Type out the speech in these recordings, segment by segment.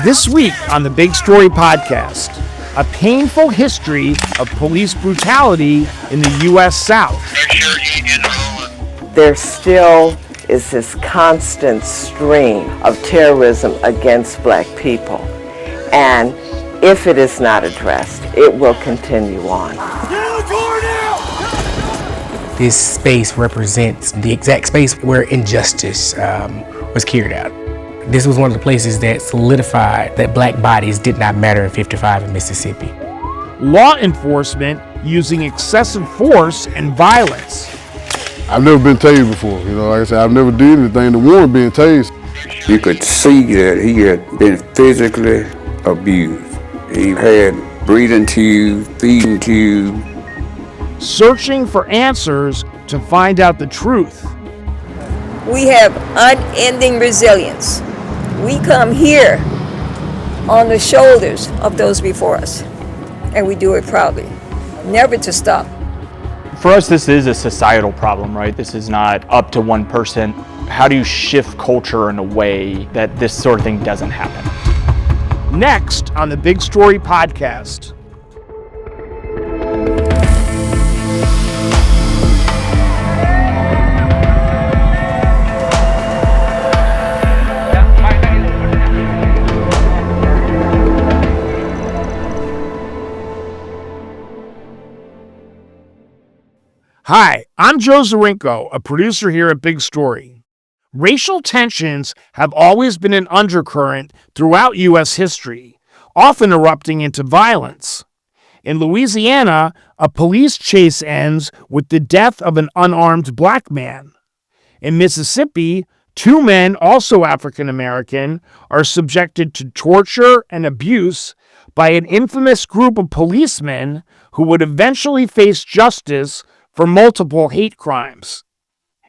This week on the Big Story Podcast, a painful history of police brutality in the U.S. South. There still is this constant stream of terrorism against black people. And if it is not addressed, it will continue on. This space represents the exact space where injustice was carried out. This was one of the places that solidified that black bodies did not matter in 55 in Mississippi. Law enforcement using excessive force and violence. I've never been tased before. Like I said, I've never did anything to warrant being tased. You could see that he had been physically abused. He had breathing tubes, feeding tubes. Searching for answers to find out the truth. We have unending resilience. We come here on the shoulders of those before us, and we do it proudly, never to stop. For us, this is a societal problem, right? This is not up to one person. How do you shift culture in a way that this sort of thing doesn't happen? Next on the Big Story Podcast. Hi, I'm Joe Zarinko, a producer here at Big Story. Racial tensions have always been an undercurrent throughout U.S. history, often erupting into violence. In Louisiana, a police chase ends with the death of an unarmed black man. In Mississippi, two men, also African American, are subjected to torture and abuse by an infamous group of policemen who would eventually face justice for multiple hate crimes.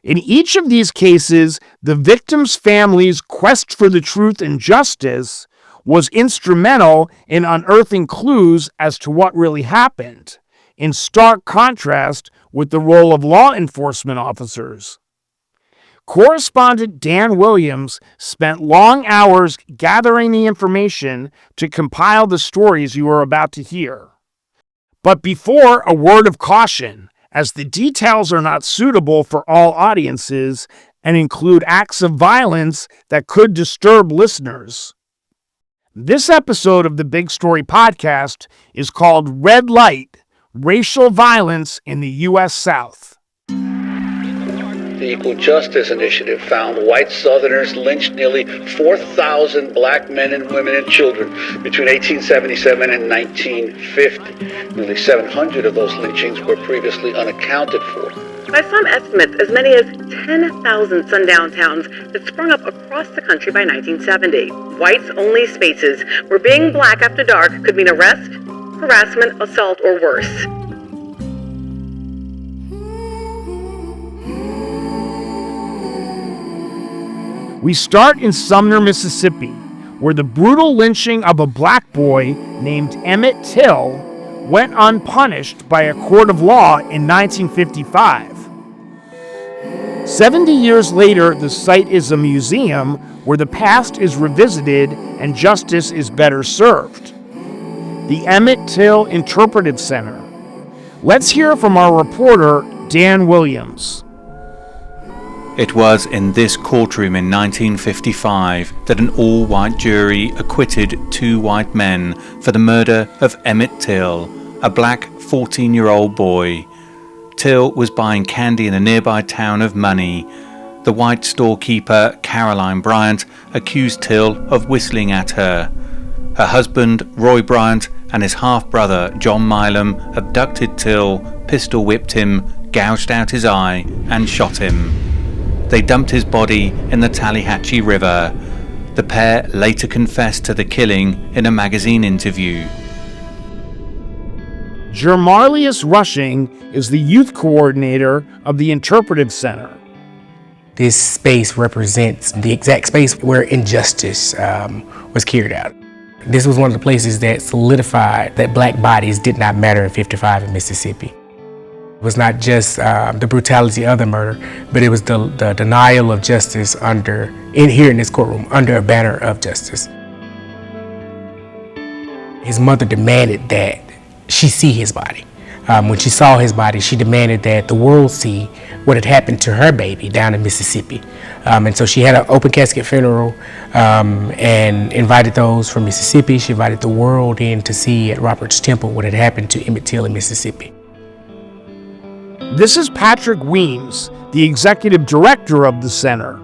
In each of these cases, the victims' families' quest for the truth and justice was instrumental in unearthing clues as to what really happened, in stark contrast with the role of law enforcement officers. Correspondent Dan Williams spent long hours gathering the information to compile the stories you are about to hear. But before, a word of caution, as the details are not suitable for all audiences and include acts of violence that could disturb listeners. This episode of the Big Story Podcast is called Red Light: Racial Violence in the U.S. South. The Equal Justice Initiative found white Southerners lynched nearly 4,000 black men and women and children between 1877 and 1950. Nearly 700 of those lynchings were previously unaccounted for. By some estimates, as many as 10,000 sundown towns had sprung up across the country by 1970. Whites-only spaces where being black after dark could mean arrest, harassment, assault, or worse. We start in Sumner, Mississippi, where the brutal lynching of a black boy named Emmett Till went unpunished by a court of law in 1955. 70 years later, the site is a museum where the past is revisited and justice is better served. The Emmett Till Interpretive Center. Let's hear from our reporter, Dan Williams. It was in this courtroom in 1955 that an all-white jury acquitted two white men for the murder of Emmett Till, a black 14-year-old boy. Till was buying candy in a nearby town of Money. The white storekeeper, Caroline Bryant, accused Till of whistling at her. Her husband, Roy Bryant, and his half-brother, John Milam, abducted Till, pistol-whipped him, gouged out his eye, and shot him. They dumped his body in the Tallahatchie River. The pair later confessed to the killing in a magazine interview. Jermarlius Rushing is the youth coordinator of the Interpretive Center. This space represents the exact space where injustice was carried out. This was one of the places that solidified that black bodies did not matter in 55 in Mississippi. It was not just the brutality of the murder, but it was the denial of justice here in this courtroom, under a banner of justice. His mother demanded that she see his body. When she saw his body, she demanded that the world see what had happened to her baby down in Mississippi. And so she had an open casket funeral and invited those from Mississippi. She invited the world in to see at Robert's Temple what had happened to Emmett Till in Mississippi. This is Patrick Weems, the executive director of the center.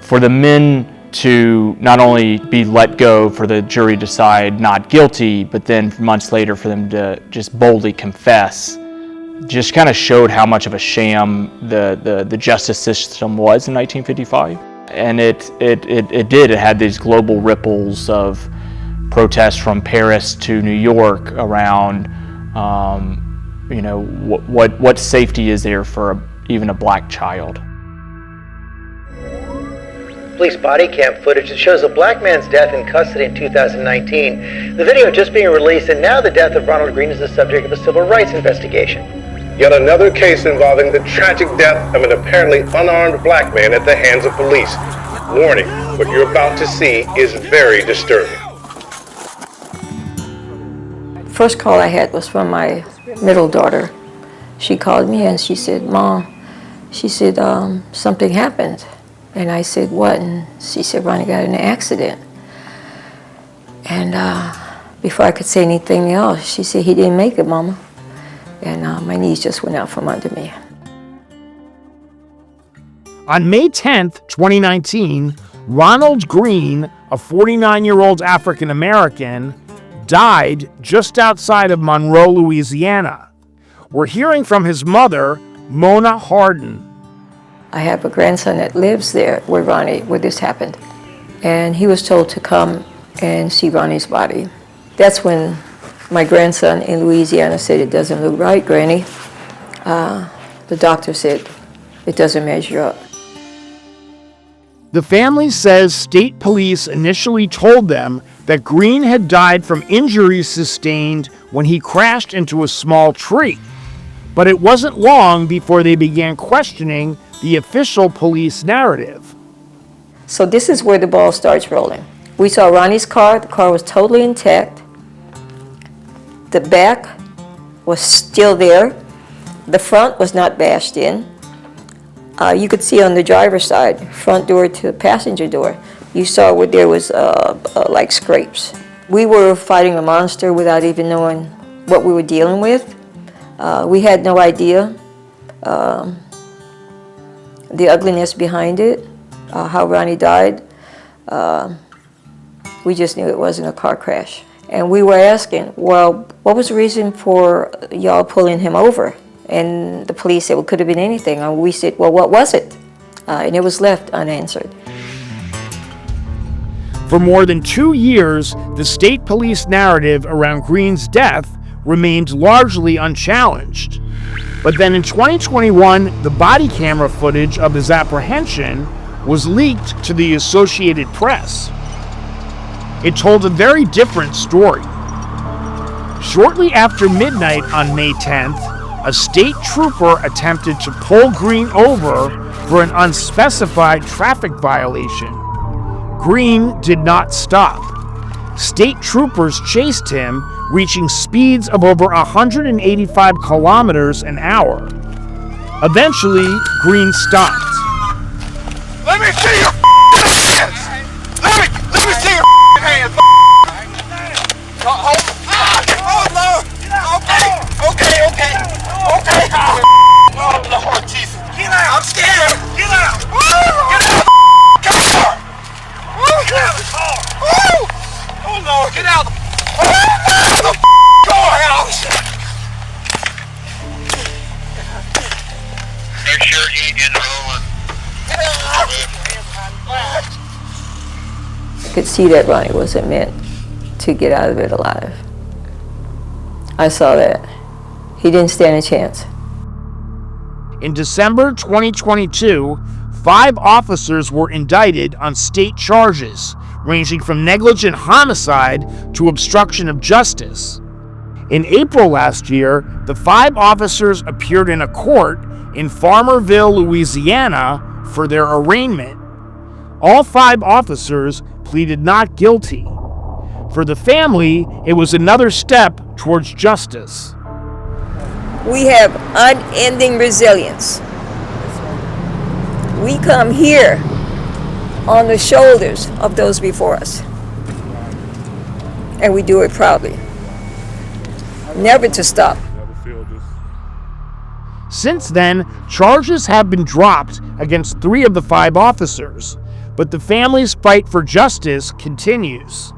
For the men to not only be let go for the jury to decide not guilty, but then months later for them to just boldly confess, just kind of showed how much of a sham the justice system was in 1955. And it had these global ripples of protests from Paris to New York around, what safety is there for even a black child. Police body cam footage that shows a black man's death in custody in 2019. The video just being released, and now the death of Ronald Greene is the subject of a civil rights investigation. Yet another case involving the tragic death of an apparently unarmed black man at the hands of police. Warning, what you're about to see is very disturbing. First call I had was from my middle daughter. She called me and she said, "Mom," she said, "something happened." And I said, "What?" And she said, "Ronnie got in an accident." And before I could say anything else, she said, "He didn't make it, Mama." And my knees just went out from under me. On May 10th, 2019, Ronald Greene, a 49-year-old African American, died just outside of Monroe, Louisiana. We're hearing from his mother, Mona Harden. I have a grandson that lives there where this happened. And he was told to come and see Ronnie's body. That's when my grandson in Louisiana said, "It doesn't look right, Granny." The doctor said, "It doesn't measure up." The family says state police initially told them that Greene had died from injuries sustained when he crashed into a small tree. But it wasn't long before they began questioning the official police narrative. So this is where the ball starts rolling. We saw Ronnie's car. The car was totally intact. The back was still there. The front was not bashed in. You could see on the driver's side, front door to the passenger door, you saw where there was like scrapes. We were fighting a monster without even knowing what we were dealing with. We had no idea the ugliness behind it, how Ronnie died. We just knew it wasn't a car crash. And we were asking, well, what was the reason for y'all pulling him over? And the police said, well, it could have been anything. And we said, well, what was it? And it was left unanswered. For more than 2 years, the state police narrative around Greene's death remained largely unchallenged. But then in 2021, the body camera footage of his apprehension was leaked to the Associated Press. It told a very different story. Shortly after midnight on May 10th, a state trooper attempted to pull Greene over for an unspecified traffic violation. Greene did not stop. State troopers chased him, reaching speeds of over 185 kilometers an hour. Eventually, Greene stopped. Let me see your hands! Let me see your hands! Oh, Lord! Okay. Oh, Lord Jesus. Get out! I'm scared! Get out! Get out of the car! Get out of the car! Oh, Lord! Get out of the courthouse! Make sure you ain't getting rolling. I could see that Ronnie wasn't meant to get out of it alive. I saw that. He didn't stand a chance. In December 2022, 5 officers were indicted on state charges, ranging from negligent homicide to obstruction of justice. In April last year, the 5 officers appeared in a court in Farmerville, Louisiana, for their arraignment. All 5 officers pleaded not guilty. For the family, it was another step towards justice. We have unending resilience. We come here on the shoulders of those before us. And we do it proudly. Never to stop. Since then, charges have been dropped against 3 of the 5 officers, but the family's fight for justice continues.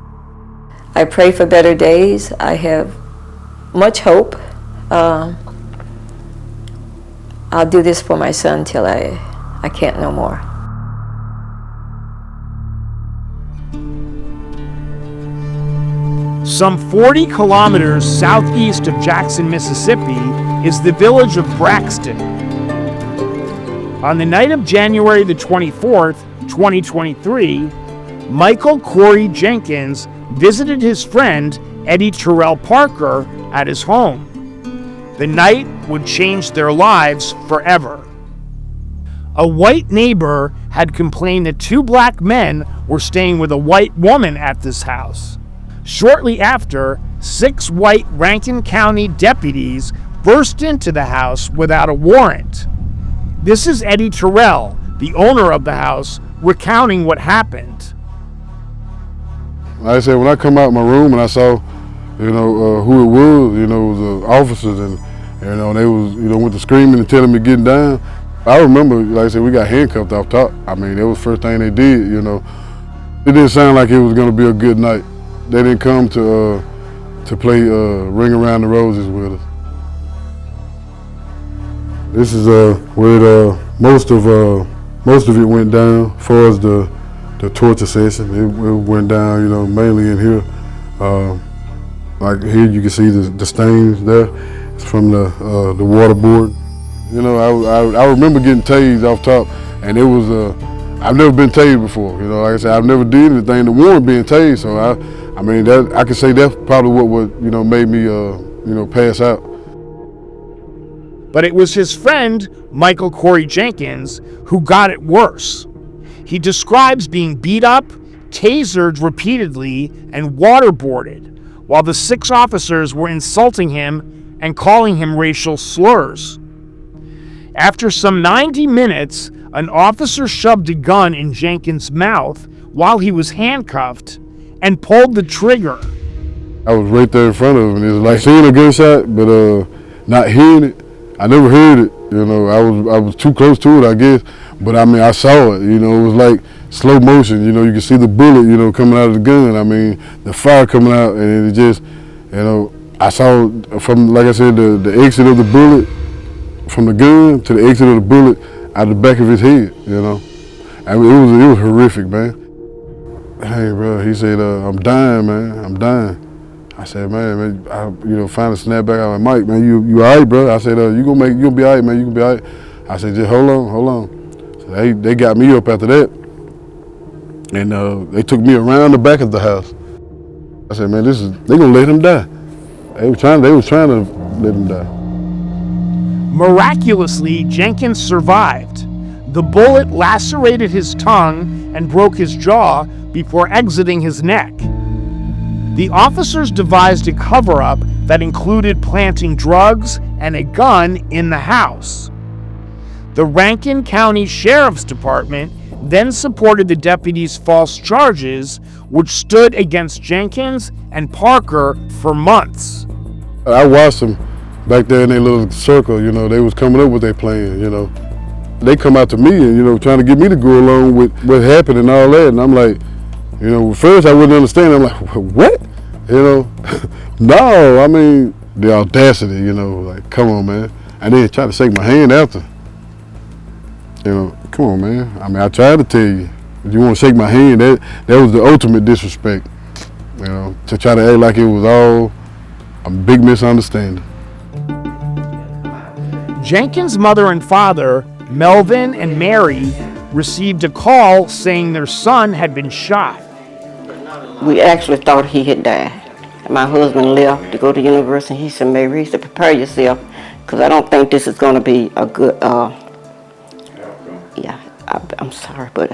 I pray for better days. I have much hope. I'll do this for my son till I can't no more. Some 40 kilometers southeast of Jackson, Mississippi, is the village of Braxton. On the night of January the 24th, 2023, Michael Corey Jenkins visited his friend Eddie Terrell Parker at his home. The night would change their lives forever. A white neighbor had complained that 2 black men were staying with a white woman at this house. Shortly after, 6 white Rankin County deputies burst into the house without a warrant. This is Eddie Terrell, the owner of the house, recounting what happened. Like I said, when I come out my room and I saw, who it was, it was the officers, and they was, went to screaming and telling me getting down. I remember, like I said, we got handcuffed off top. I mean, that was the first thing they did. It didn't sound like it was going to be a good night. They didn't come to play Ring Around the Roses with us. This is where most of it went down. As far as the torture session, it went down, mainly in here. Like here, you can see the stains there. It's from the waterboard. I remember getting tased off top, and it was I've never been tased before. Like I said, I've never did anything to warrant being tased. So I could say that's probably what made me pass out. But it was his friend, Michael Corey Jenkins, who got it worse. He describes being beat up, tasered repeatedly, and waterboarded, while the 6 officers were insulting him and calling him racial slurs. After some 90 minutes, an officer shoved a gun in Jenkins' mouth while he was handcuffed and pulled the trigger. I was right there in front of him, and it was like seeing a gunshot, but not hearing it. I never heard it, I was too close to it, I guess. But I saw it, it was like slow motion, you could see the bullet, coming out of the gun. The fire coming out, and it just, I saw from, like I said, the exit of the bullet, from the gun to the exit of the bullet out the back of his head, it was horrific, man. Hey, bro, he said, I'm dying, man, I'm dying. I said, man, I finally snapped back. I was like, Mike, man, you all right, bro? I said, you'll be all right, man, you gonna be all right. I said, just hold on. So they got me up after that, and they took me around the back of the house. I said, man, they gonna let him die. They was trying to let him die. Miraculously, Jenkins survived. The bullet lacerated his tongue and broke his jaw before exiting his neck. The officers devised a cover-up that included planting drugs and a gun in the house. The Rankin County Sheriff's Department then supported the deputies' false charges, which stood against Jenkins and Parker for months. I watched them back there in their little circle, they was coming up with their plan, They come out to me and, trying to get me to go along with what happened and all that, and I'm like, first I wouldn't understand. I'm like, what? No, the audacity, like, come on, man. And then try to shake my hand after. Come on, man. I tried to tell you, if you want to shake my hand, that was the ultimate disrespect, to try to act like it was all a big misunderstanding. Jenkins' mother and father, Melvin and Mary, received a call saying their son had been shot. We actually thought he had died. My husband left to go to university. He said, Mary, he said, prepare yourself, because I don't think this is going to be a good, I'm sorry, but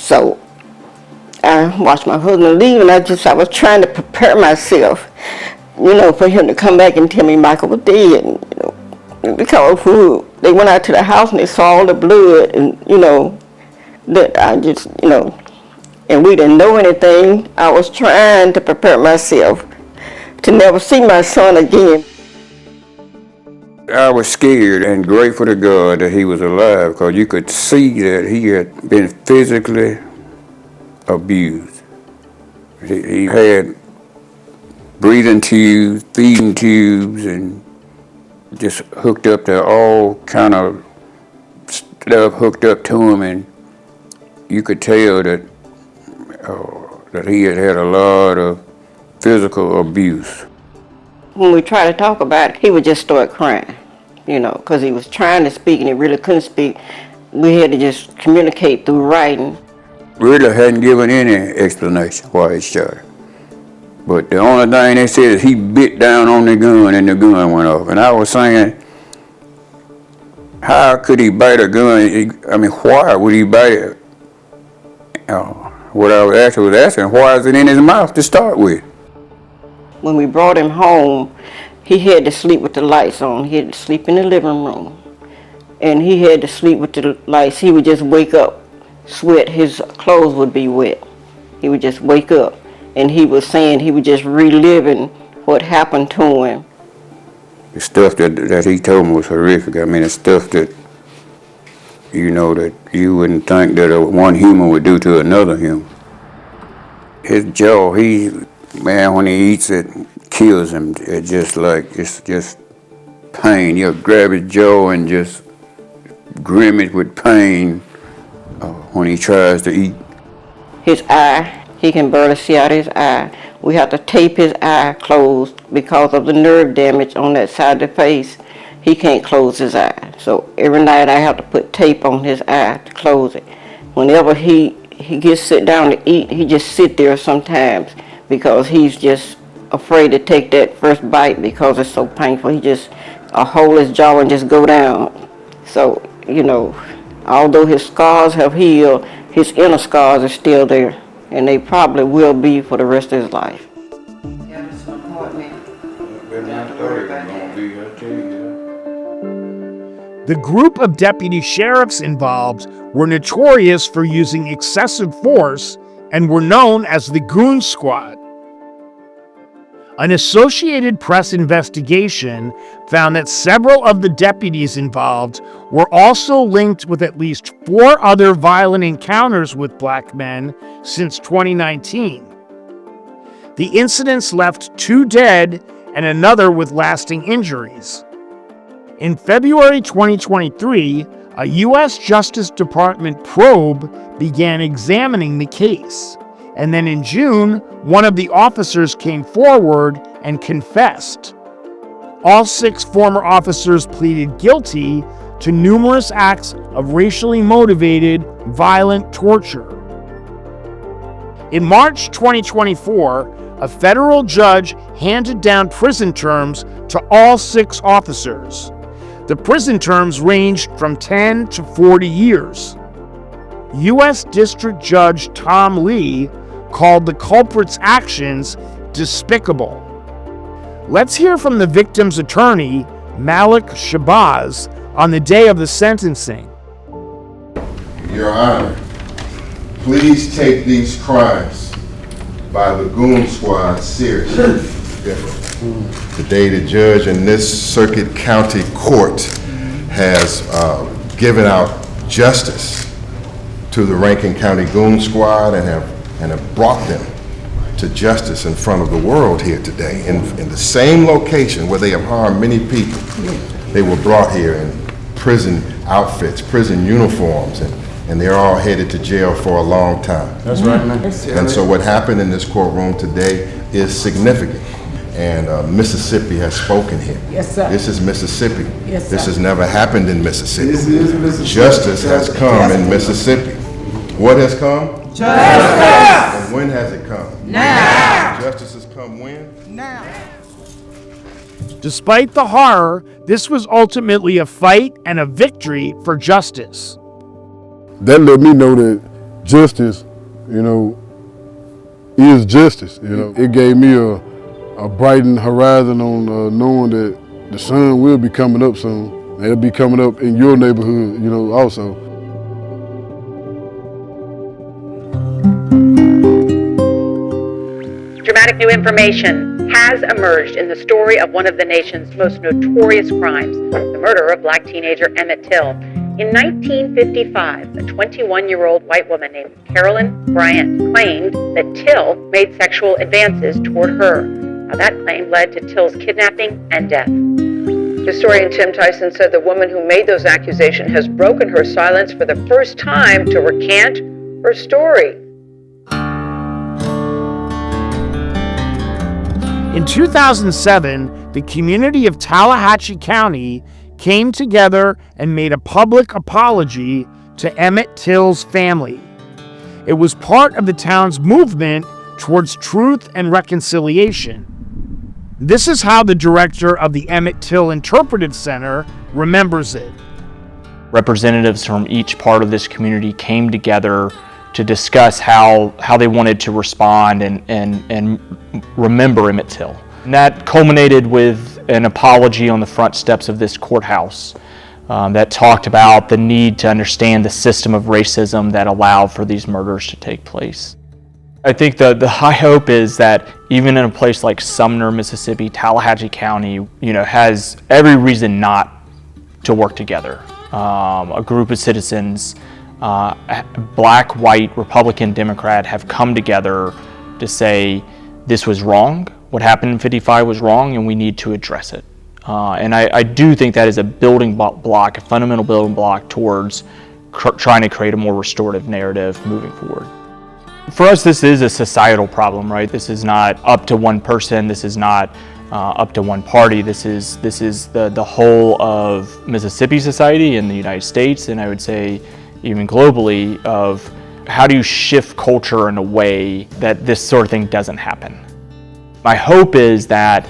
So I watched my husband leave, and I was trying to prepare myself, for him to come back and tell me Michael was dead, because they went out to the house and they saw all the blood, and that I just, and we didn't know anything. I was trying to prepare myself to never see my son again. I was scared and grateful to God that he was alive, because you could see that he had been physically abused. He had breathing tubes, feeding tubes, and just hooked up to all kind of stuff hooked up to him, and you could tell that that he had had a lot of physical abuse. When we tried to talk about it, he would just start crying, because he was trying to speak and he really couldn't speak. We had to just communicate through writing. Really hadn't given any explanation why he shot him. But the only thing they said is he bit down on the gun and the gun went off. And I was saying, how could he bite a gun? Why would he bite it? What I was asking, why is it in his mouth to start with? When we brought him home, he had to sleep with the lights on. He had to sleep in the living room. And he had to sleep with the lights. He would just wake up, sweat, his clothes would be wet. He would just wake up. And he was saying he was just reliving what happened to him. The stuff that he told me was horrific. It's stuff that, that you wouldn't think that one human would do to another human. His jaw, when he eats it, kills him. It's just pain. You'll grab his jaw and just grimace with pain when he tries to eat. His eye, he can barely see out his eye. We have to tape his eye closed because of the nerve damage on that side of the face. He can't close his eye. So every night I have to put tape on his eye to close it. Whenever he gets sit down to eat, he just sit there sometimes because he's just afraid to take that first bite because it's so painful. He just hold his jaw and just go down. So, although his scars have healed, his inner scars are still there, and they probably will be for the rest of his life. The group of deputy sheriffs involved were notorious for using excessive force and were known as the Goon Squad. An Associated Press investigation found that several of the deputies involved were also linked with at least 4 other violent encounters with black men since 2019. The incidents left 2 dead and another with lasting injuries. In February 2023, a U.S. Justice Department probe began examining the case. And then in June, one of the officers came forward and confessed. All 6 former officers pleaded guilty to numerous acts of racially motivated, violent torture. In March 2024, a federal judge handed down prison terms to all 6 officers. The prison terms ranged from 10 to 40 years. U.S. District Judge Tom Lee called the culprits' actions despicable. Let's hear from the victim's attorney, Malik Shabazz, on the day of the sentencing. Your Honor, please take these crimes by the Goon Squad seriously. Today, the judge in this Circuit County Court has given out justice to the Rankin County Goon Squad and have brought them to justice in front of the world here today in the same location where they have harmed many people. They were brought here in prison outfits, prison uniforms, and they're all headed to jail for a long time. That's right, man. And so what happened in this courtroom today is significant. And Mississippi has spoken here. Yes, sir. This is Mississippi. Yes, sir. This has never happened in Mississippi. This is Mississippi. Justice has come in Mississippi. What has come? Justice. And when has it come? Now. Justice has come when? Now. Despite the horror, this was ultimately a fight and a victory for justice. That let me know that justice, is justice. It gave me a brightened horizon on knowing that the sun will be coming up soon. It'll be coming up in your neighborhood, also. Dramatic new information has emerged in the story of one of the nation's most notorious crimes, the murder of black teenager Emmett Till. In 1955, a 21-year-old white woman named Carolyn Bryant claimed that Till made sexual advances toward her. Now, that claim led to Till's kidnapping and death. Historian Tim Tyson said the woman who made those accusations has broken her silence for the first time to recant her story. In 2007, the community of Tallahatchie County came together and made a public apology to Emmett Till's family. It was part of the town's movement towards truth and reconciliation. This is how the director of the Emmett Till Interpretive Center remembers it. Representatives from each part of this community came together to discuss how they wanted to respond and remember Emmett Till. And that culminated with an apology on the front steps of this courthouse that talked about the need to understand the system of racism that allowed for these murders to take place. I think the high hope is that even in a place like Sumner, Mississippi, Tallahatchie County, has every reason not to work together. A group of citizens, black, white, Republican, Democrat, have come together to say this was wrong. What happened in 55 was wrong, and we need to address it. And I do think that is a building block, a fundamental building block towards trying to create a more restorative narrative moving forward. For us, this is a societal problem, right? This is not up to one person. This is not up to one party. This is the whole of Mississippi society and the United States, and I would say even globally, of how do you shift culture in a way that this sort of thing doesn't happen. My hope is that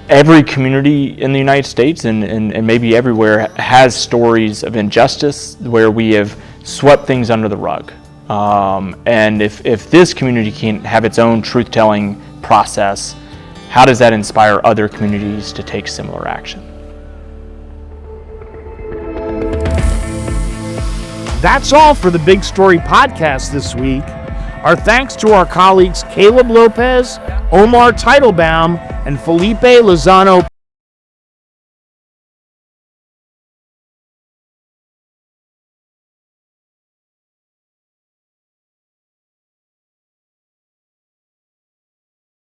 every community in the United States and maybe everywhere has stories of injustice where we have swept things under the rug. And if this community can have its own truth-telling process, how does that inspire other communities to take similar action? That's all for the Big Story podcast this week. Our thanks to our colleagues Caleb Lopez, Omar Teitelbaum, and Felipe Lozano